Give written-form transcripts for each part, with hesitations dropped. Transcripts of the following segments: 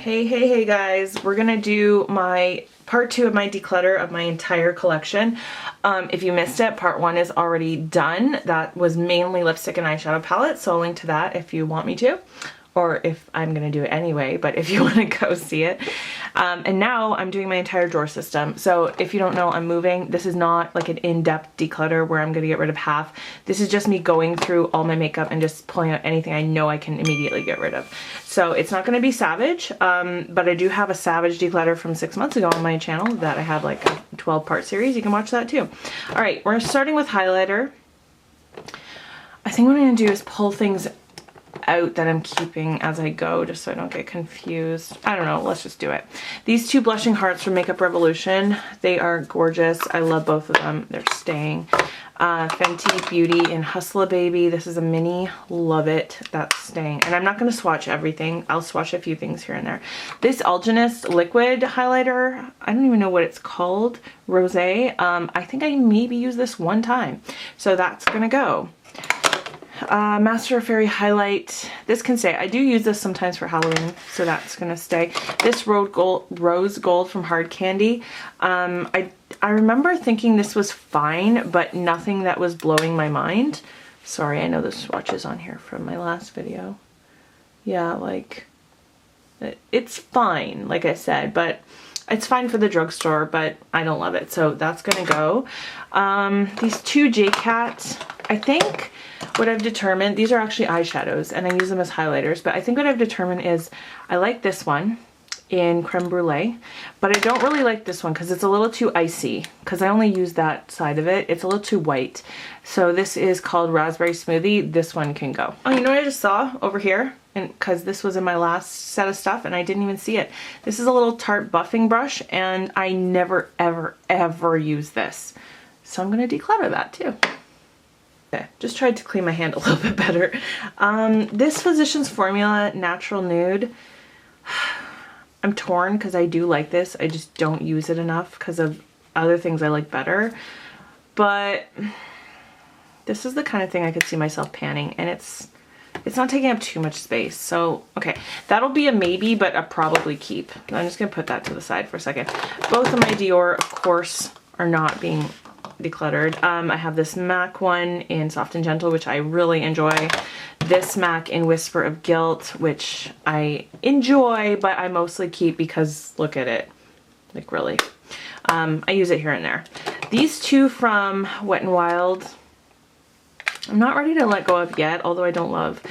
Hey guys, we're gonna do my part 2 of my declutter of my entire collection. If you missed it, part 1 is already done. That was mainly lipstick and eyeshadow palettes, so I'll link to that if you want me to, or if I'm gonna do it anyway, but if you want to go see it. And now I'm doing my entire drawer system. So if you don't know, I'm moving. This is not like an in-depth declutter where I'm gonna get rid of half. This is just me going through all my makeup and just pulling out anything I know I can immediately get rid of. So it's not gonna be savage, but I do have a savage declutter from 6 months ago on my channel that I have like a 12-part series. You can watch that too. All right, we're starting with highlighter. I think what I'm gonna do is pull things out that I'm keeping as I go, just so I don't get confused. I don't know, let's just do it. These two blushing hearts from Makeup Revolution, they are gorgeous. I love both of them. They're staying. Fenty Beauty and Hustla Baby. This is a mini. Love it. That's staying. And I'm not going to swatch everything. I'll swatch a few things here and there. This Algenist liquid highlighter, I don't even know what it's called. Rosé. I think I maybe used this one time. So that's going to go. Master Fairy highlight. This can stay. I do use this sometimes for Halloween, so that's gonna stay. This rose gold from Hard Candy. I remember thinking this was fine, but nothing that was blowing my mind. Sorry, I know the swatch is on here from my last video. Yeah, like it's fine, like I said, but it's fine for the drugstore, but I don't love it, so that's gonna go. These two J-Cat, I think what I've determined, these are actually eyeshadows and I use them as highlighters, but I think what I've determined is I like this one in Creme Brulee, but I don't really like this one because it's a little too icy, because I only use that side of it. It's a little too white. So this is called Raspberry Smoothie. This one can go. Oh, you know what I just saw over here? And because this was in my last set of stuff and I didn't even see it. This is a little Tarte buffing brush and I never ever use this. So I'm gonna declutter that too. Okay, just tried to clean my hand a little bit better. This Physicians Formula Natural Nude, I'm torn because I do like this. I just don't use it enough because of other things I like better. But this is the kind of thing I could see myself panning, and it's not taking up too much space. So, okay, that'll be a maybe, but a probably keep. I'm just gonna put that to the side for a second. Both of my Dior, of course, are not being decluttered. I have this MAC one in Soft and Gentle, which I really enjoy. This MAC in Whisper of Guilt, which I enjoy, but I mostly keep because look at it. Like, really. I use it here and there. These two from Wet n Wild, I'm not ready to let go of yet, although I don't love.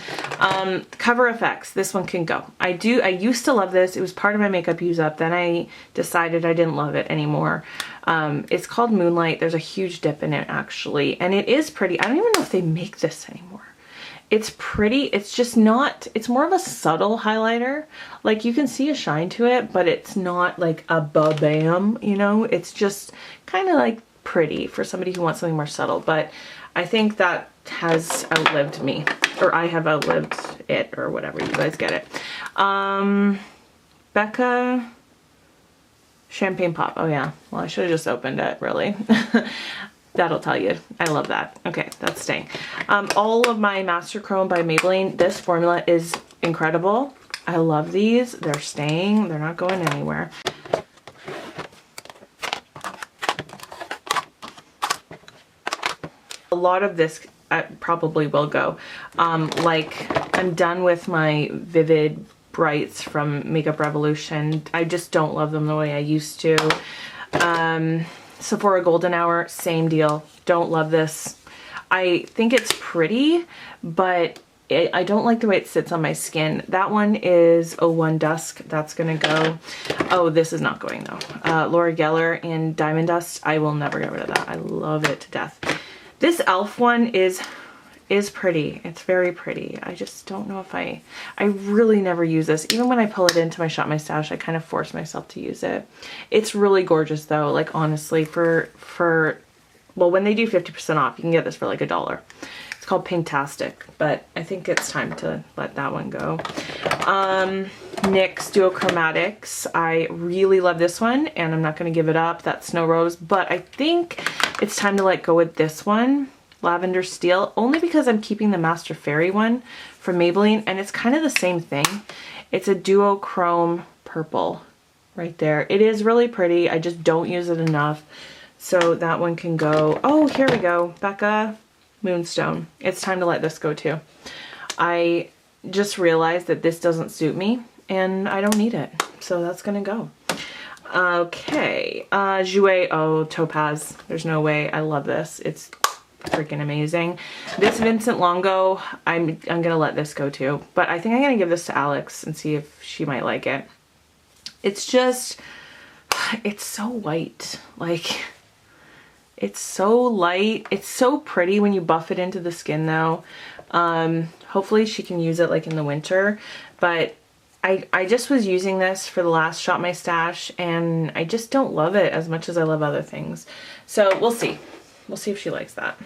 Cover FX, this one can go. I used to love this. It was part of my makeup use up. Then I decided I didn't love it anymore. It's called Moonlight. There's a huge dip in it actually. And it is pretty. I don't even know if they make this anymore. It's pretty. It's just not, it's more of a subtle highlighter. Like you can see a shine to it, but it's not like a ba-bam, you know? It's just kind of like pretty for somebody who wants something more subtle. But I think that has outlived me, or I have outlived it, or whatever, you guys get it. Becca Champagne Pop. Oh yeah, well I should have just opened it, really. That'll tell you. I love that. Okay, that's staying. All of my Master Chrome by Maybelline, this formula is incredible. I love these. They're staying. They're not going anywhere. A lot of this probably will go. Like, I'm done with my Vivid Brights from Makeup Revolution. I just don't love them the way I used to. Sephora Golden Hour, same deal. Don't love this. I think it's pretty, but I don't like the way it sits on my skin. That one is 01 Dusk. That's gonna go. Oh, this is not going though. Laura Geller in Diamond Dust. I will never get rid of that. I love it to death. This e.l.f. one is pretty. It's very pretty. I just don't know if I really never use this. Even when I pull it into my Shop My Stash, I kind of force myself to use it. It's really gorgeous though. Like honestly, well, when they do 50% off, you can get this for like $1. It's called Pinktastic, but I think it's time to let that one go. NYX Duochromatics. I really love this one and I'm not going to give it up. That's Snow Rose, but I think it's time to let go with this one. Lavender Steel, only because I'm keeping the Master Fairy one from Maybelline, and it's kind of the same thing. It's a duochrome purple right there. It is really pretty. I just don't use it enough. So that one can go. Oh, here we go. Becca Moonstone. It's time to let this go too. I just realized that this doesn't suit me and I don't need it. So that's gonna go. Okay, Jouer, oh, Topaz. There's no way. I love this. It's freaking amazing. This Vincent Longo, I'm gonna let this go too. But I think I'm gonna give this to Alex and see if she might like it. It's just, it's so white. Like, it's so light. It's so pretty when you buff it into the skin though. Hopefully she can use it like in the winter, but I just was using this for the last Shop My Stash and I just don't love it as much as I love other things. So we'll see. We'll see if she likes that.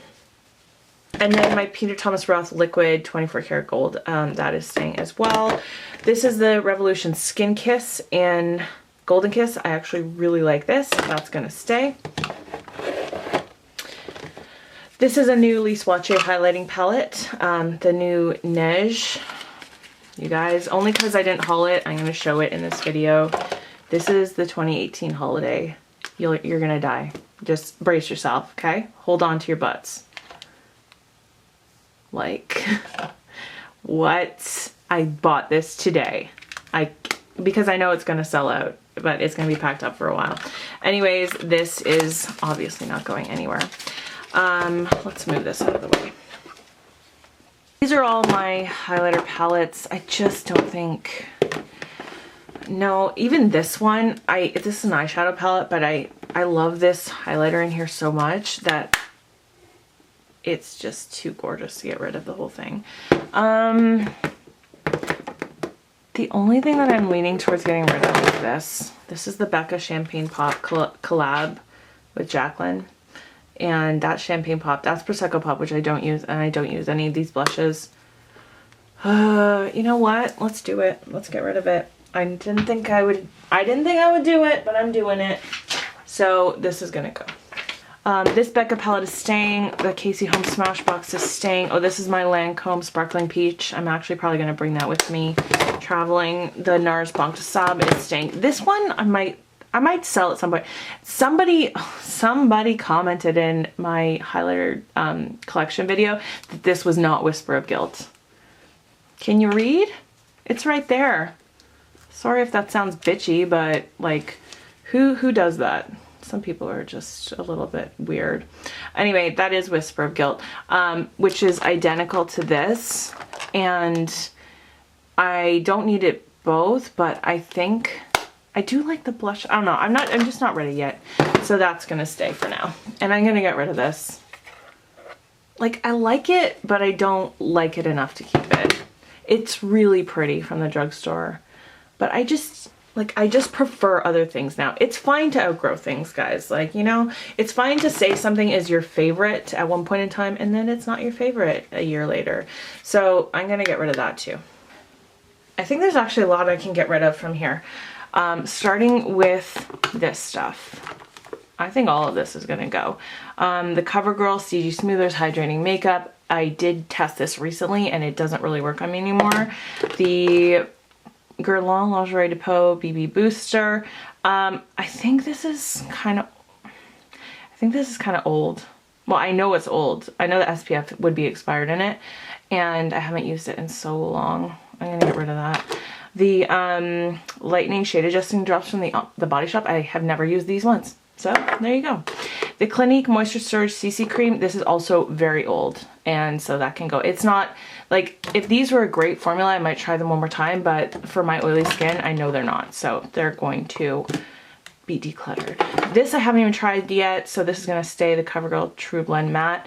And then my Peter Thomas Roth Liquid 24 karat gold, that is staying as well. This is the Revolution Skin Kiss in Golden Kiss. I actually really like this. That's gonna stay. This is a new Lise Watier highlighting palette, the new Neige. You guys, only because I didn't haul it, I'm going to show it in this video. This is the 2018 holiday. You're going to die. Just brace yourself, okay? Hold on to your butts. Like, what? I bought this today. Because I know it's going to sell out, but it's going to be packed up for a while. Anyways, this is obviously not going anywhere. Let's move this out of the way. These are all my highlighter palettes. I just don't think, no, even this one, this is an eyeshadow palette, but I love this highlighter in here so much that it's just too gorgeous to get rid of the whole thing. The only thing that I'm leaning towards getting rid of is this. This is the Becca Champagne Pop collab with Jacqueline. And that Champagne Pop, that's Prosecco Pop, which I don't use, and I don't use any of these blushes. You know what? Let's do it. Let's get rid of it. I didn't think I would do it, but I'm doing it. So this is gonna go. This Becca palette is staying. The Casey Home Smashbox is staying. Oh, this is my Lancome Sparkling Peach. I'm actually probably gonna bring that with me traveling. The NARS Banque de Sable is staying. This one I might sell at some point. Somebody commented in my highlighter collection video that this was not Whisper of Guilt. Can you read? It's right there. Sorry if that sounds bitchy, but like, who does that? Some people are just a little bit weird. Anyway, that is Whisper of Guilt, which is identical to this, and I don't need it both, but I think I do like the blush. I don't know. I'm just not ready yet. So that's gonna stay for now. And I'm gonna get rid of this. Like, I like it, but I don't like it enough to keep it. It's really pretty from the drugstore, but I just prefer other things now. It's fine to outgrow things, guys. Like, you know, it's fine to say something is your favorite at one point in time and then it's not your favorite a year later. So I'm gonna get rid of that too. I think there's actually a lot I can get rid of from here. Starting with this stuff. I think all of this is gonna go. The CoverGirl CG Smoothers Hydrating Makeup. I did test this recently and it doesn't really work on me anymore. The Guerlain Lingerie Depot BB Booster. I think this is kind of old. Well, I know it's old. I know the SPF would be expired in it and I haven't used it in so long. I'm gonna get rid of that. The Lightning Shade Adjusting Drops from the Body Shop. I have never used these once. So there you go. The Clinique Moisture Surge CC Cream. This is also very old. And so that can go. It's not, like, if these were a great formula, I might try them one more time. But for my oily skin, I know they're not. So they're going to be decluttered. This I haven't even tried yet. So this is going to stay. The CoverGirl True Blend Matte.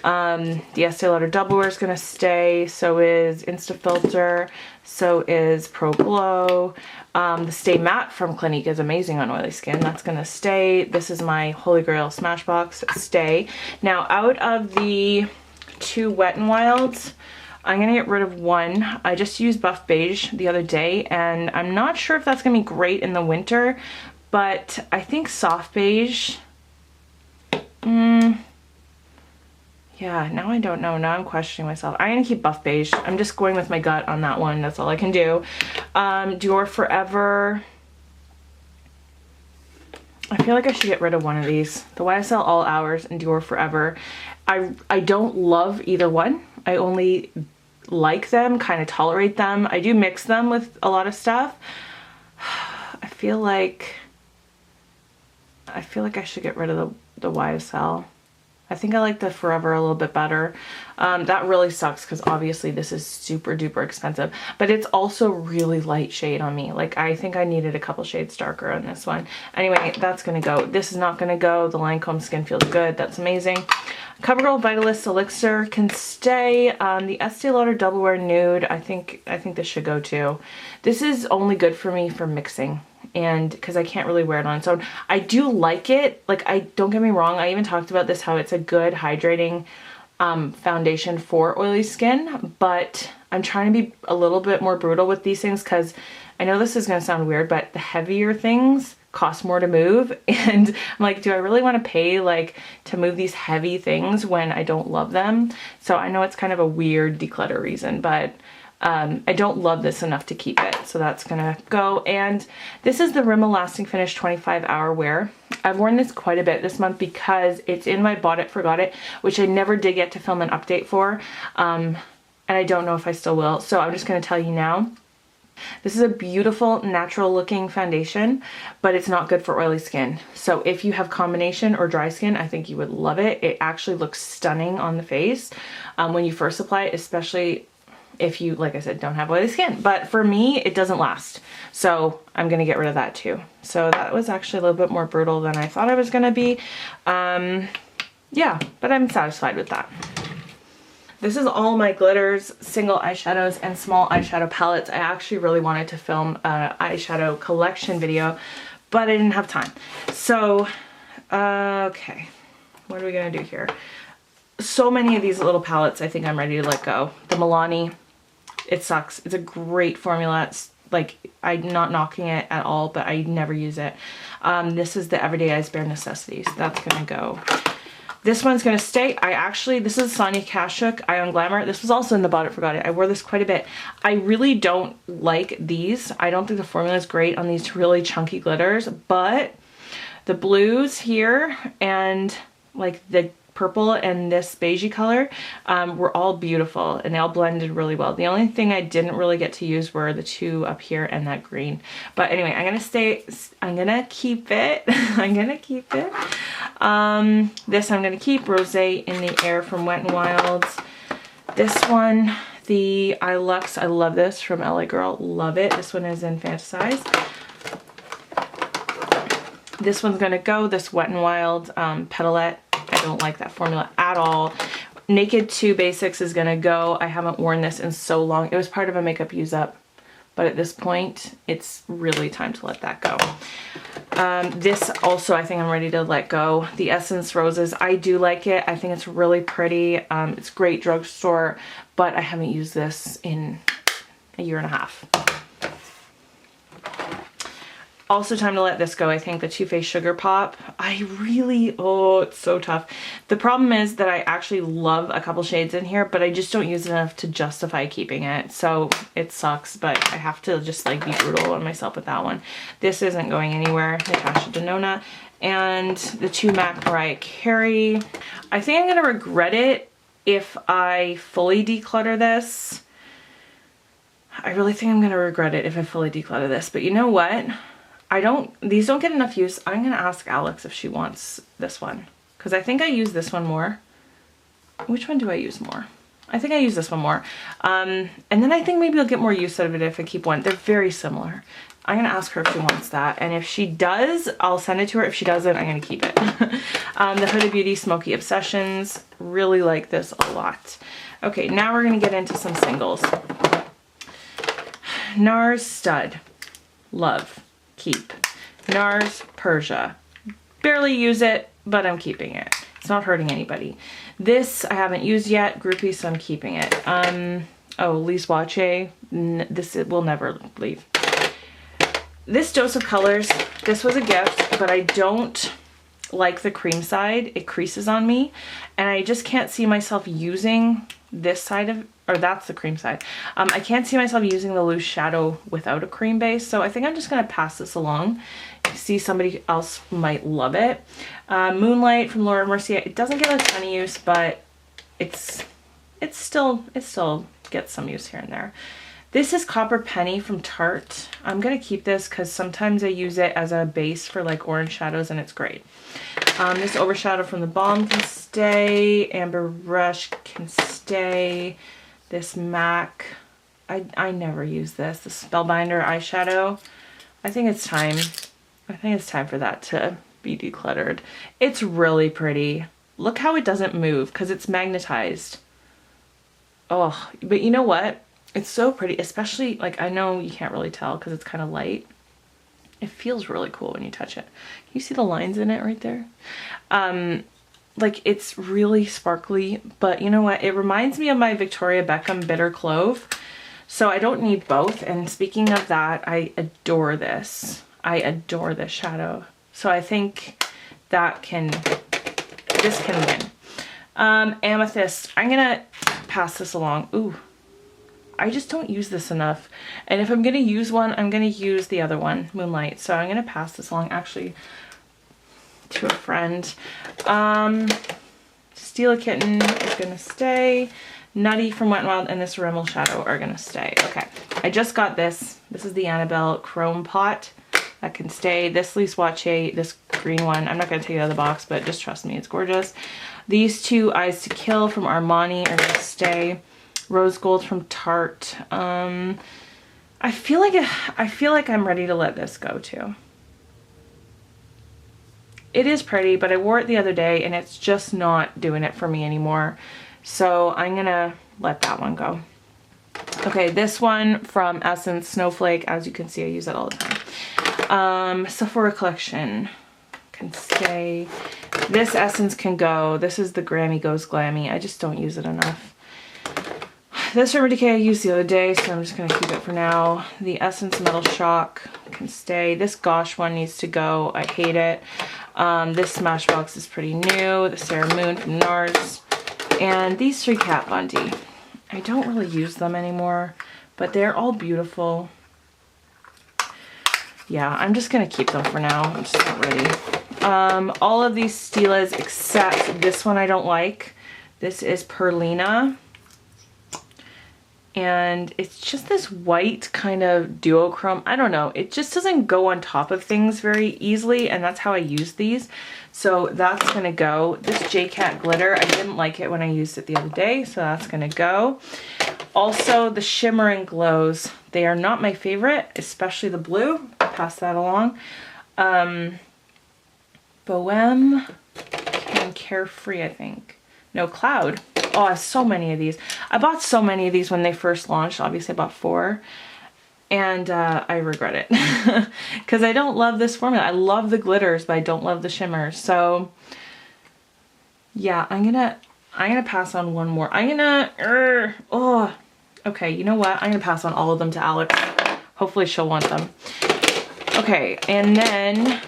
The Estee Lauder Double Wear is going to stay. So is Instafilter. So is Pro Glow. The Stay Matte from Clinique is amazing on oily skin. That's going to stay. This is my Holy Grail Smashbox. Stay. Now, out of the two Wet n Wilds, I'm going to get rid of one. I just used Buff Beige the other day, and I'm not sure if that's going to be great in the winter, but I think Soft Beige, yeah, now I don't know. Now I'm questioning myself. I'm going to keep Buff Beige. I'm just going with my gut on that one. That's all I can do. Dior Forever I feel like I should get rid of one of these. The YSL All Hours and Dior Forever. I don't love either one. I only like them, kind of tolerate them. I do mix them with a lot of stuff. I feel like I should get rid of the YSL. I think I like the Forever a little bit better. That really sucks because obviously this is super duper expensive, but it's also really light shade on me. Like I think I needed a couple shades darker on this one. Anyway, that's gonna go. This is not gonna go. The Lancome Skin feels good. That's amazing. CoverGirl Vitalist Elixir can stay. The Estee Lauder Double Wear Nude, I think this should go too. This is only good for me for mixing, and because I can't really wear it on its own. I do like it. Like, don't get me wrong, I even talked about this, how it's a good hydrating foundation for oily skin, but I'm trying to be a little bit more brutal with these things because I know this is going to sound weird, but the heavier things cost more to move, and I'm like, do I really want to pay like to move these heavy things when I don't love them? So I know it's kind of a weird declutter reason, but I don't love this enough to keep it, so that's gonna go. And this is the Rimmel Lasting Finish 25-hour wear. I've worn this quite a bit this month because it's in my Bought It Forgot It, which I never did get to film an update for, and I don't know if I still will, so I'm just gonna tell you now. This is a beautiful natural looking foundation, but it's not good for oily skin. So if you have combination or dry skin, I think you would love it. It actually looks stunning on the face when you first apply it, especially if you, like I said, don't have oily skin. But for me, it doesn't last. So I'm going to get rid of that too. So that was actually a little bit more brutal than I thought I was going to be. Yeah, but I'm satisfied with that. This is all my glitters, single eyeshadows, and small eyeshadow palettes. I actually really wanted to film an eyeshadow collection video, but I didn't have time. So, okay, what are we gonna do here? So many of these little palettes I think I'm ready to let go. The Milani, it sucks. It's a great formula. It's like, I'm not knocking it at all, but I never use it. This is the Everyday Eyes Bare Necessities. That's gonna go. This one's gonna stay. This is Sonia Kashuk Eye on Glamour. This was also in the Bought It Forgot It. I wore this quite a bit. I really don't like these. I don't think the formula is great on these really chunky glitters, but the blues here and like the purple and this beigey color were all beautiful, and they all blended really well. The only thing I didn't really get to use were the two up here and that green. But anyway, I'm gonna keep it. I'm gonna keep it. This I'm gonna keep, Rosé in the Air from Wet n Wild's. This one, the iLuxe, I love this, from LA Girl, love it. This one is in Fantasize. This one's gonna go, this Wet n Wild Petalette. I don't like that formula at all. Naked 2 Basics is gonna go. I haven't worn this in so long. It was part of a makeup use up, but at this point, it's really time to let that go. This also, I think I'm ready to let go. The Essence Roses, I do like it. I think it's really pretty. It's great drugstore, but I haven't used this in a year and a half. Also time to let this go, I think, the Too Faced Sugar Pop. Oh, it's so tough. The problem is that I actually love a couple shades in here, but I just don't use it enough to justify keeping it. So it sucks, but I have to just like be brutal on myself with that one. This isn't going anywhere, Natasha Denona. And the 2 MAC Mariah Carey. I think I'm gonna regret it if I fully declutter this. I really think I'm gonna regret it if I fully declutter this, but you know what? These don't get enough use. I'm gonna ask Alex if she wants this one, because I think I use this one more. Which one do I use more? I think I use this one more. And then I think maybe I'll get more use out of it if I keep one. They're very similar. I'm gonna ask her if she wants that, and if she does, I'll send it to her. If she doesn't, I'm gonna keep it. The Huda Beauty Smoky Obsessions, really like this a lot. Okay, now we're gonna get into some singles. NARS Stud, love, keep. NARS Persia, barely use it, but I'm keeping it. It's not hurting anybody. This I haven't used yet, Groupie, so I'm keeping it. Oh, Lise Wache, this will never leave. This Dose of Colors, this was a gift, but I don't like the cream side. It creases on me, and I just can't see myself using this side of or that's the cream side. I can't see myself using the loose shadow without a cream base, so I think I'm just gonna pass this along. See, somebody else might love it. Moonlight from Laura Mercier. It doesn't get a ton of use, but it still gets some use here and there. This is Copper Penny from Tarte. I'm gonna keep this because sometimes I use it as a base for like orange shadows and it's great. This Overshadow from the Balm can stay. Amber Rush can stay. This MAC, I never use this. The Spellbinder eyeshadow. I think it's time for that to be decluttered. It's really pretty. Look how it doesn't move because it's magnetized. Oh, but you know what? It's so pretty, especially, like, I know you can't really tell because it's kind of light. It feels really cool when you touch it. You see the lines in it right there? Like, it's really sparkly, but you know what? It reminds me of my Victoria Beckham Bitter Clove. So I don't need both. And speaking of that, I adore this. I adore this shadow. So I think this can win. Amethyst, I'm gonna pass this along. Ooh, I just don't use this enough. And if I'm gonna use one, I'm gonna use the other one, Moonlight. So I'm gonna pass this along actually to a friend. Steal a Kitten is gonna stay. Nutty from Wet n Wild and this Rimmel Shadow are gonna stay. Okay, I just got this. This is the Annabelle Chrome Pot. That can stay. This Lise Wachee, this green one, I'm not gonna take it out of the box, but just trust me, it's gorgeous. These two Eyes to Kill from Armani are gonna stay. Rose Gold from Tarte. I feel like I'm ready to let this go too. It is pretty, but I wore it the other day and it's just not doing it for me anymore. So I'm gonna let that one go. Okay, this one from Essence Snowflake. As you can see, I use that all the time. Sephora Collection can stay. This Essence can go. This is the Grammy Goes Glammy. I just don't use it enough. This Urban Decay I used the other day, so I'm just going to keep it for now. The Essence Metal Shock can stay. This Gosh one needs to go. I hate it. This Smashbox is pretty new. The Sarah Moon from NARS. And these three Kat Von D. I don't really use them anymore, but they're all beautiful. Yeah, I'm just going to keep them for now. I'm just not ready. All of these Stilas except this one I don't like. This is Perlina. And it's just this white kind of duochrome. I don't know. It just doesn't go on top of things very easily, and that's how I use these. So that's gonna go. This JCat glitter, I didn't like it when I used it the other day, so that's gonna go. Also, the Shimmer and Glows. They are not my favorite, especially the blue. I'll pass that along. Bohème and Carefree, I think. No, Cloud. Oh, I have so many of these. I bought so many of these when they first launched. Obviously, I bought 4. And I regret it. Because I don't love this formula. I love the glitters, but I don't love the shimmers. So, yeah, I'm gonna pass on one more. Okay, you know what? I'm gonna pass on all of them to Alex. Hopefully she'll want them. Okay, and then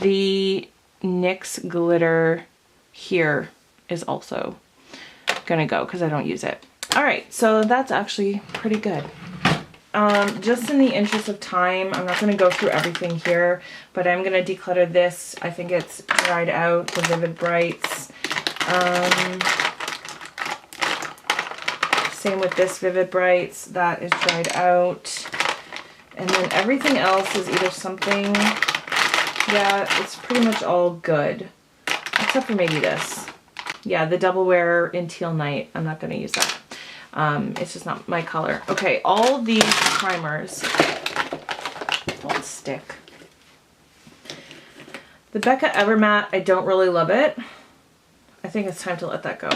the NYX glitter here is also gonna go because I don't use it. All right, so that's actually pretty good. Just in the interest of time, I'm not gonna go through everything here, but I'm gonna declutter this. I think it's dried out, the Vivid Brights. Same with this Vivid Brights, that is dried out. And then everything else is either something, yeah, it's pretty much all good. Except for maybe this. Yeah, the Double Wear in Teal Night. I'm not going to use that. It's just not my color. Okay, all these primers don't stick. The Becca Evermatte, I don't really love it. I think it's time to let that go.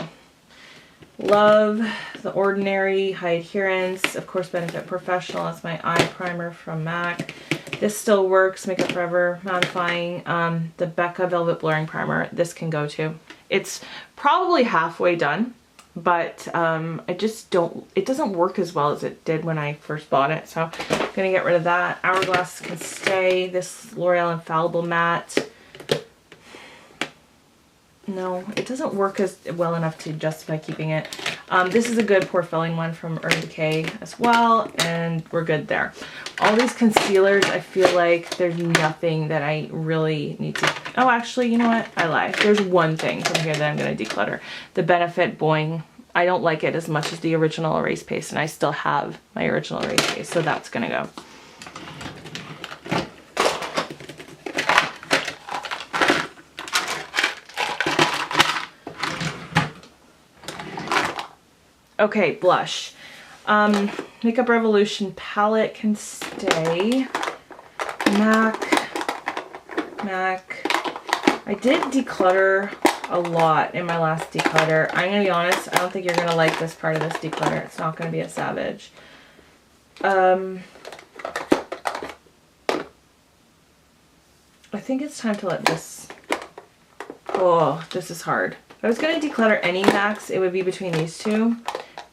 Love the Ordinary High Adherence. Of course, Benefit Professional. That's my eye primer from MAC. This still works. Makeup Forever Mattifying. The Becca Velvet Blurring Primer. This can go too. It's probably halfway done, but it doesn't work as well as it did when I first bought it. So I'm gonna get rid of that. Hourglass can stay. This L'Oreal Infallible Matte. No, it doesn't work as well enough to justify keeping it. This is a good pore filling one from Urban Decay as well, and we're good there. All these concealers, I feel like there's nothing that I really need to, oh actually, you know what, I lied. There's one thing from here that I'm going to declutter. The Benefit Boing. I don't like it as much as the original erase paste, and I still have my original erase paste, so that's going to go. Okay, blush. Makeup Revolution palette can stay. MAC. I did declutter a lot in my last declutter. I'm gonna be honest, I don't think you're gonna like this part of this declutter. It's not gonna be a savage. I think it's time to let this, oh, this is hard. If I was gonna declutter any MACs, it would be between these two.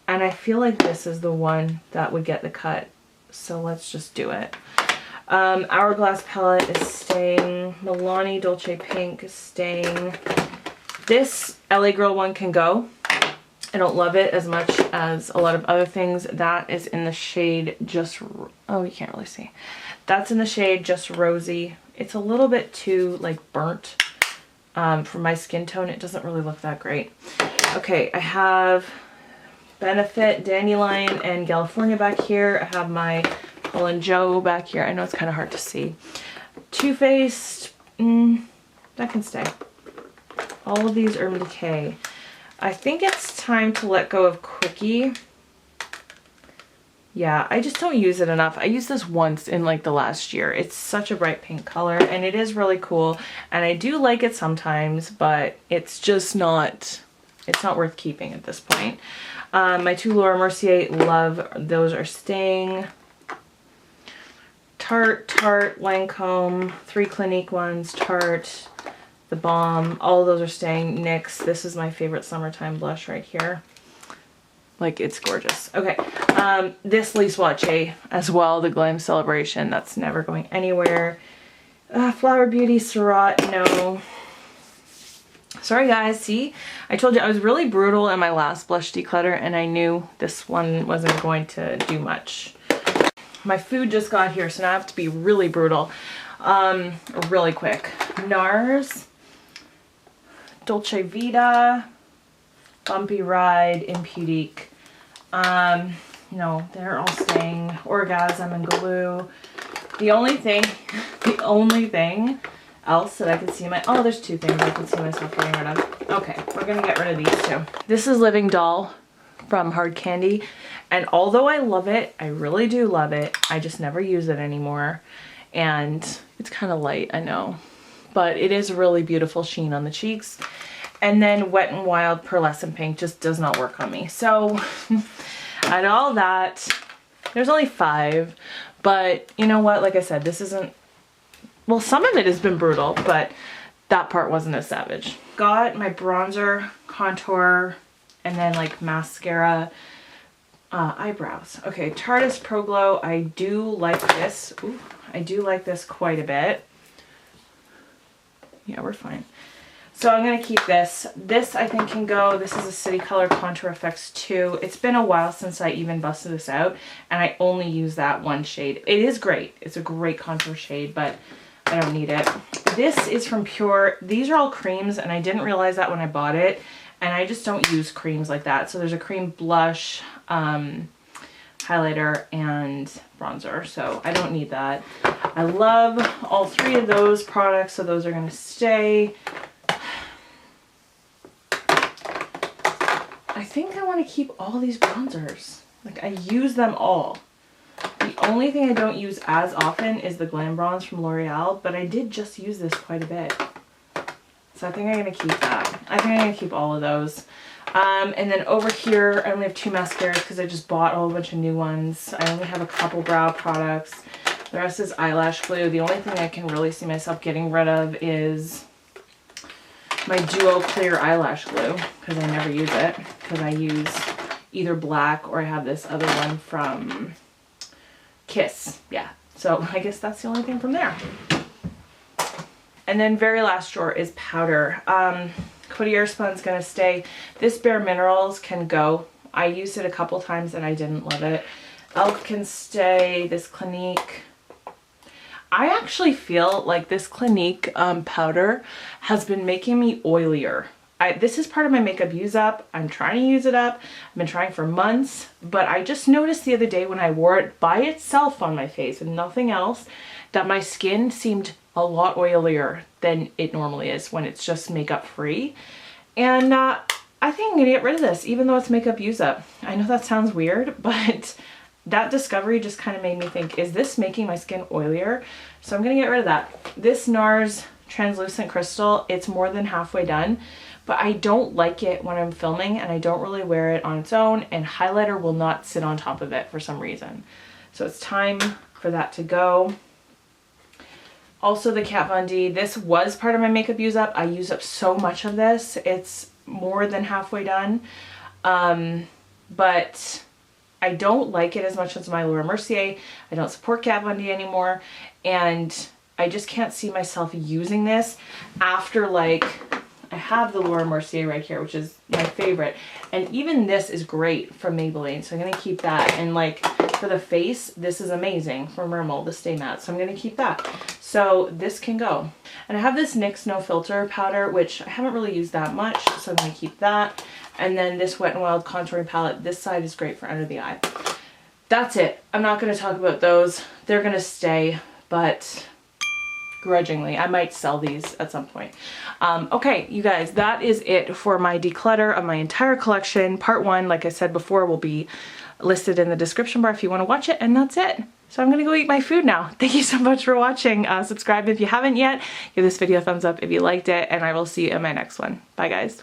And I feel like this is the one that would get the cut. So let's just do it. Hourglass palette is staying. Milani Dolce Pink is staying. This LA Girl one can go. I don't love it as much as a lot of other things. That is in the shade Just, oh, you can't really see. That's in the shade Just Rosy. It's a little bit too like burnt for my skin tone. It doesn't really look that great. Okay, I have Benefit Dandelion and California back here. I have my Paul & Joe back here. I know it's kind of hard to see. Too Faced, that can stay. All of these Urban Decay. I think it's time to let go of Quickie. Yeah, I just don't use it enough. I used this once in like the last year. It's such a bright pink color and it is really cool. And I do like it sometimes, but it's just not, it's not worth keeping at this point. My two Laura Mercier Love, those are staying. Tarte, Lancome, 3 Clinique ones, Tarte, The Balm, all of those are staying. NYX, this is my favorite summertime blush right here. Like, it's gorgeous. Okay, this Lee Swatche as well, the Glam Celebration, that's never going anywhere. Flower Beauty, Surratt, no. Sorry guys, see? I told you I was really brutal in my last blush declutter and I knew this one wasn't going to do much. My food just got here, so now I have to be really brutal. Really quick. NARS, Dolce Vita, Bumpy Ride, Impudique. No, they're all staying. Orgasm and Glue. The only thing else that I can see oh, there's two things I can see myself getting rid of. Okay, we're gonna get rid of these two. This is Living Doll from Hard Candy, and although I love it, I really do love it, I just never use it anymore, and it's kind of light, I know, but it is a really beautiful sheen on the cheeks. And then Wet n Wild Pearlescent Pink just does not work on me. So out of all that, there's only 5, but you know what, like I said, this isn't, well, some of it has been brutal, but that part wasn't as savage. Got my bronzer, contour, and then like mascara, eyebrows. Okay, Tarte Pro Glow. I do like this. Ooh, I do like this quite a bit. Yeah, we're fine. So I'm going to keep this. This I think can go. This is a City Color Contour Effects 2. It's been a while since I even busted this out, and I only use that one shade. It is great. It's a great contour shade, but I don't need it. This is from Pure. These are all creams, and I didn't realize that when I bought it, and I just don't use creams like that. So there's a cream blush, highlighter, and bronzer, so I don't need that. I love all 3 of those products, so those are going to stay. I think I want to keep all these bronzers. Like, I use them all. The only thing I don't use as often is the Glam Bronze from L'Oreal, but I did just use this quite a bit. So I think I'm going to keep that. I think I'm going to keep all of those. And then over here, I only have 2 mascaras because I just bought a whole bunch of new ones. I only have a couple brow products. The rest is eyelash glue. The only thing I can really see myself getting rid of is my Duo Clear Eyelash Glue, because I never use it, because I use either black or I have this other one from Kiss. Yeah, so I guess that's the only thing from there. And then very last drawer is powder. Coty Airspun's gonna stay. This Bare Minerals can go. I used it a couple times and I didn't love it. Elk Can Stay, this Clinique. I actually feel like this Clinique powder has been making me oilier. This is part of my makeup use up. I'm trying to use it up. I've been trying for months, but I just noticed the other day when I wore it by itself on my face and nothing else, that my skin seemed a lot oilier than it normally is when it's just makeup free. And I think I'm gonna get rid of this, even though it's makeup use up. I know that sounds weird, but that discovery just kind of made me think, is this making my skin oilier? So I'm gonna get rid of that. This NARS Translucent Crystal, it's more than halfway done, but I don't like it when I'm filming and I don't really wear it on its own, and highlighter will not sit on top of it for some reason. So it's time for that to go. Also the Kat Von D, this was part of my makeup use up. I used up so much of this. It's more than halfway done, but I don't like it as much as my Laura Mercier. I don't support Kat Von D anymore, and I just can't see myself using this after, like, I have the Laura Mercier right here, which is my favorite, and even this is great from Maybelline, so I'm gonna keep that. And like for the face, this is amazing from Rimmel, the Stay Matte, so I'm gonna keep that. So this can go. And I have this NYX No Filter powder, which I haven't really used that much, so I'm gonna keep that. And then this Wet n Wild contouring palette, this side is great for under the eye. That's it. I'm not gonna talk about those. They're gonna stay, but grudgingly, I might sell these at some point. Okay, you guys, that is it for my declutter of my entire collection. Part 1, like I said before, will be listed in the description bar if you want to watch it, and that's it. So I'm gonna go eat my food now. Thank you so much for watching. Subscribe if you haven't yet. Give this video a thumbs up if you liked it, and I will see you in my next one. Bye, guys.